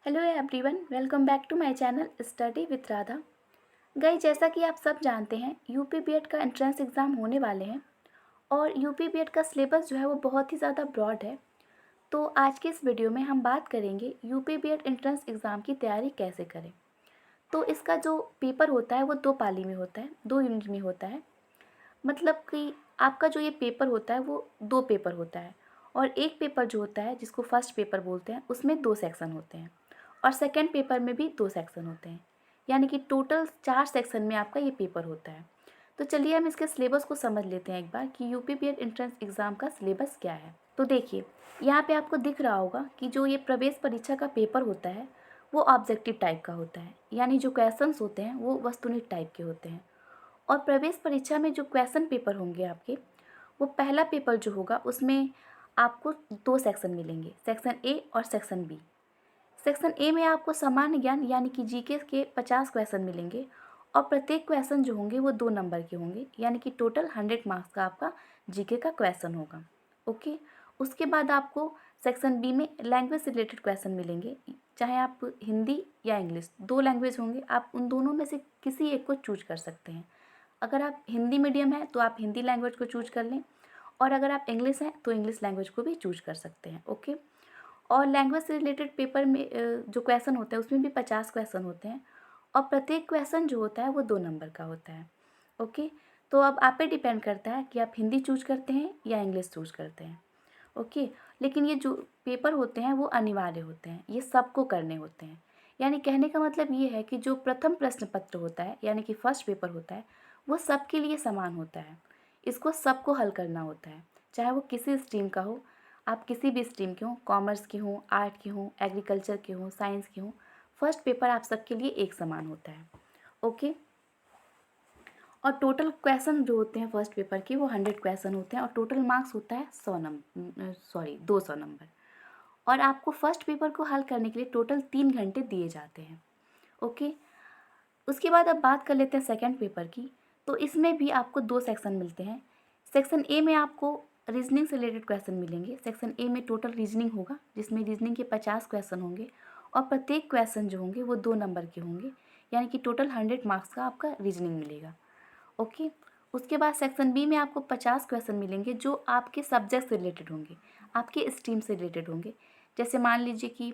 Hello everyone, welcome back to my channel study with Radha. Guys, जैसा कि आप सब जानते हैं यूपी बीएड का एंट्रेंस एग्ज़ाम होने वाले हैं और यूपी बीएड का सिलेबस जो है वो बहुत ही ज़्यादा ब्रॉड है। तो आज के इस वीडियो में हम बात करेंगे यूपी बीएड एंट्रेंस एग्ज़ाम की तैयारी कैसे करें। तो इसका जो पेपर होता है वो 2 पाली में होता है, 2 यूनिट में होता है। मतलब कि आपका जो ये पेपर होता है वो 2 पेपर होता है और एक पेपर जो होता है जिसको फर्स्ट पेपर बोलते हैं उसमें 2 सेक्शन होते हैं और सेकंड पेपर में भी 2 सेक्शन होते हैं। यानी कि टोटल 4 सेक्शन में आपका ये पेपर होता है। तो चलिए हम इसके सिलेबस को समझ लेते हैं एक बार कि यूपी बीएड एंट्रेंस एग्ज़ाम का सिलेबस क्या है। तो देखिए, यहाँ पे आपको दिख रहा होगा कि जो ये प्रवेश परीक्षा का पेपर होता है वो ऑब्जेक्टिव टाइप का होता है, यानी जो क्वेश्चंस होते हैं वो वस्तुनिष्ठ टाइप के होते हैं। और प्रवेश परीक्षा में जो क्वेश्चन पेपर होंगे आपके, वो पहला पेपर जो होगा उसमें आपको 2 सेक्शन मिलेंगे, सेक्शन ए और सेक्शन बी। सेक्शन ए में आपको सामान्य ज्ञान यानी कि जीके के 50 क्वेश्चन मिलेंगे और प्रत्येक क्वेश्चन जो होंगे वो 2 नंबर के होंगे, यानी कि टोटल 100 मार्क्स का आपका जीके का क्वेश्चन होगा। ओके। उसके बाद आपको सेक्शन बी में लैंग्वेज से रिलेटेड क्वेश्चन मिलेंगे, चाहे आप हिंदी या इंग्लिश, 2 लैंग्वेज होंगे, आप उन दोनों में से किसी एक को चूज कर सकते हैं। अगर आप हिंदी मीडियम हैं तो आप हिंदी लैंग्वेज को चूज कर लें और अगर आप इंग्लिश हैं तो इंग्लिश लैंग्वेज को भी चूज कर सकते हैं। ओके। और लैंग्वेज से रिलेटेड पेपर में जो क्वेश्चन होते हैं उसमें भी 50 क्वेश्चन होते हैं और प्रत्येक क्वेश्चन जो होता है वो 2 नंबर का होता है। ओके। तो अब आप पे डिपेंड करता है कि आप हिंदी चूज करते हैं या इंग्लिश चूज करते हैं। ओके। लेकिन ये जो पेपर होते हैं वो अनिवार्य होते हैं, ये सबको करने होते हैं। यानी कहने का मतलब ये है कि जो प्रथम प्रश्न पत्र होता है यानी कि फर्स्ट पेपर होता है वो सबके लिए समान होता है। इसको सबको हल करना होता है, चाहे वो किसी स्ट्रीम का हो, आप किसी भी स्ट्रीम के हों, कॉमर्स के हों, आर्ट के हों, एग्रीकल्चर के हों, साइंस के हों, फर्स्ट पेपर आप सबके लिए एक समान होता है। ओके। और टोटल क्वेश्चन जो होते हैं फर्स्ट पेपर के वो 100 क्वेश्चन होते हैं और टोटल मार्क्स होता है 200 नंबर। और आपको फर्स्ट पेपर को हल करने के लिए टोटल 3 घंटे दिए जाते हैं। ओके। उसके बाद अब बात कर लेते हैं सेकंड पेपर की। तो इसमें भी आपको 2 सेक्शन मिलते हैं। सेक्शन ए में आपको रीजनिंग से रिलेटेड क्वेश्चन मिलेंगे। सेक्शन ए में टोटल रीजनिंग होगा जिसमें रीजनिंग के 50 क्वेश्चन होंगे और प्रत्येक क्वेश्चन जो होंगे वो 2 नंबर के होंगे, यानी कि टोटल 100 मार्क्स का आपका रीजनिंग मिलेगा। ओके। उसके बाद सेक्शन बी में आपको 50 क्वेश्चन मिलेंगे जो आपके सब्जेक्ट से रिलेटेड होंगे, आपके स्ट्रीम से रिलेटेड होंगे। जैसे मान लीजिए कि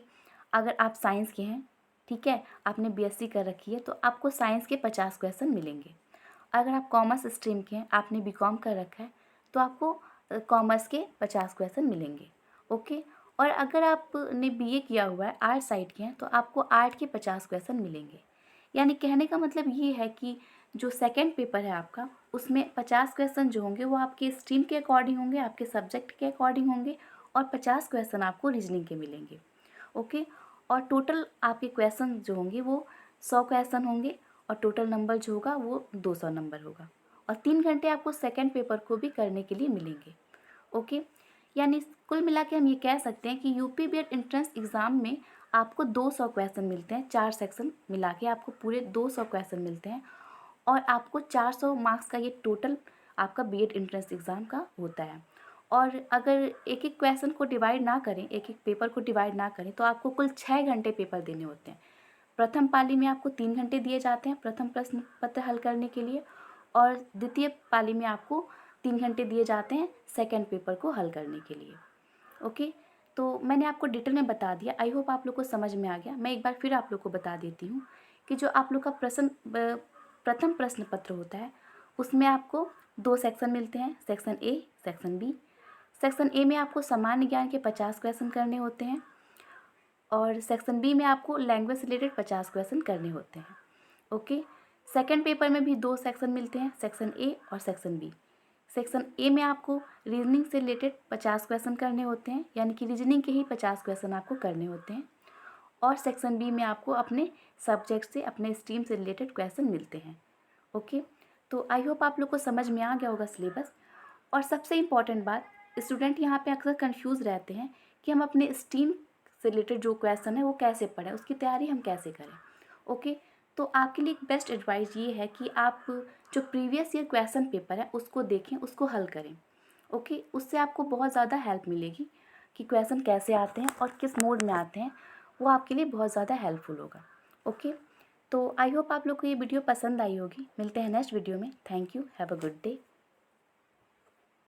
अगर आप साइंस के हैं, ठीक है, आपने बीएससी कर रखी है, तो आपको साइंस के 50 क्वेश्चन मिलेंगे। अगर आप कॉमर्स स्ट्रीम के हैं, आपने बीकॉम कर रखा है, तो आपको कॉमर्स के 50 क्वेश्चन मिलेंगे। ओके। और अगर आपने बीए किया हुआ है, आर्ट साइड के हैं, तो आपको आर्ट के 50 क्वेश्चन मिलेंगे। यानी कहने का मतलब ये है कि जो सेकंड पेपर है आपका उसमें 50 क्वेश्चन जो होंगे वो आपके स्ट्रीम के अकॉर्डिंग होंगे, आपके सब्जेक्ट के अकॉर्डिंग होंगे और 50 क्वेश्चन आपको रीजनिंग के मिलेंगे। ओके। और टोटल आपके क्वेश्चन जो होंगे वो 100 क्वेश्चन होंगे और टोटल नंबर जो होगा वो 200 नंबर होगा और 3 घंटे आपको सेकंड पेपर को भी करने के लिए मिलेंगे। ओके। यानी कुल मिला के हम ये कह सकते हैं कि यूपी बीएड एंट्रेंस एग्ज़ाम में आपको 200 क्वेश्चन मिलते हैं, 4 सेक्शन मिला के आपको पूरे 200 क्वेश्चन मिलते हैं और आपको 400 मार्क्स का ये टोटल आपका बीएड एंट्रेंस एग्ज़ाम का होता है। और अगर एक एक क्वेश्चन को डिवाइड ना करें, एक एक पेपर को डिवाइड ना करें, तो आपको कुल 6 घंटे पेपर देने होते हैं। प्रथम पाली में आपको 3 घंटे दिए जाते हैं प्रथम प्रश्न पत्र हल करने के लिए और द्वितीय पाली में आपको 3 घंटे दिए जाते हैं सेकंड पेपर को हल करने के लिए। ओके। तो मैंने आपको डिटेल में बता दिया, आई होप आप लोग को समझ में आ गया। मैं एक बार फिर आप लोग को बता देती हूँ कि जो आप लोग का प्रथम प्रश्न पत्र होता है उसमें आपको 2 सेक्शन मिलते हैं, section A, section B. Section A में आपको सामान्य ज्ञान के 50 क्वेश्चन करने होते हैं और सेक्शन बी में आपको लैंग्वेज से रिलेटेड 50 क्वेश्चन करने होते हैं। ओके। सेकंड पेपर में भी 2 सेक्शन मिलते हैं, सेक्शन ए और सेक्शन बी। सेक्शन ए में आपको रीजनिंग से रिलेटेड 50 क्वेश्चन करने होते हैं, यानी कि रीजनिंग के ही 50 क्वेश्चन आपको करने होते हैं और सेक्शन बी में आपको अपने सब्जेक्ट से, अपने स्ट्रीम से रिलेटेड क्वेश्चन मिलते हैं। ओके। तो आई होप आप लोग को समझ में आ गया होगा सिलेबस। और सबसे इम्पॉर्टेंट बात, स्टूडेंट यहाँ पे अक्सर कंफ्यूज रहते हैं कि हम अपने स्ट्रीम से रिलेटेड जो क्वेश्चन है वो कैसे पढ़ें, उसकी तैयारी हम कैसे करें। ओके। तो आपके लिए एक बेस्ट एडवाइस ये है कि आप जो प्रीवियस ईयर क्वेश्चन पेपर है उसको देखें, उसको हल करें। ओके। उससे आपको बहुत ज़्यादा हेल्प मिलेगी कि क्वेश्चन कैसे आते हैं और किस मोड में आते हैं वो आपके लिए बहुत ज़्यादा हेल्पफुल होगा। ओके, तो आई होप आप लोग को ये वीडियो पसंद आई होगी। मिलते हैं नेक्स्ट वीडियो में। Thank you, have a good day.